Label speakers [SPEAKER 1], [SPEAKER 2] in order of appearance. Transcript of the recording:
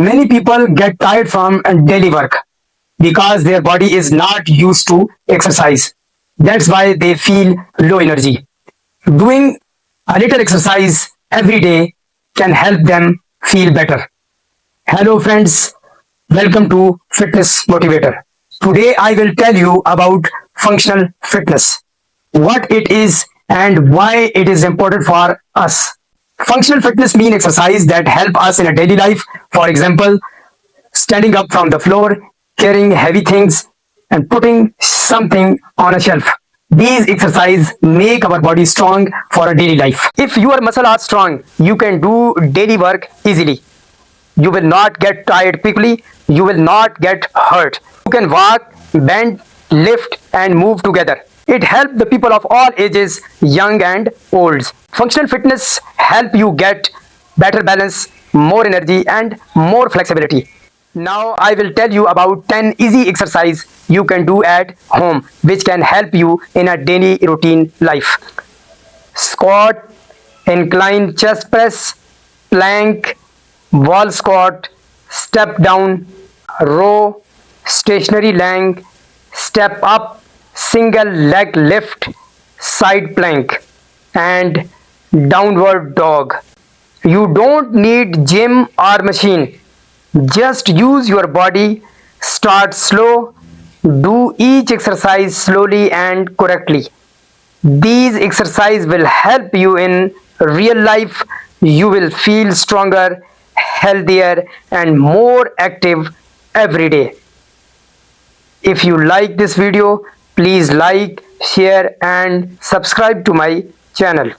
[SPEAKER 1] Many people get tired from daily work because their body is not used to exercise. That's why they feel low energy. Doing a little exercise every day can help them feel better. Hello, friends. Welcome to Fitness Motivator. Today, I will tell you about functional fitness, what it is, and why it is important for us. Functional fitness means exercise that help us in a daily life. For example, standing up from the floor, carrying heavy things, and putting something on a shelf. These exercises make our body strong for a daily life. If your muscles are strong, you can do daily work easily. You will not get tired quickly. You will not get hurt. You can walk, bend, lift, and move together. It helps the people of all ages, young and old. Functional fitness help you get better balance, more energy, and more flexibility. Now I will tell you about 10 easy exercise you can do at home which can help you in a daily routine life. Squat, incline chest press, plank, wall squat, step down, row, stationary plank, step up, single leg lift, side plank, and downward dog. You don't need gym or machine. Just use your body. Start slow. Do each exercise slowly and correctly. These exercises will help you in real life. You will feel stronger, healthier, and more active every day. If you like this video, please like, share, and subscribe to my channel.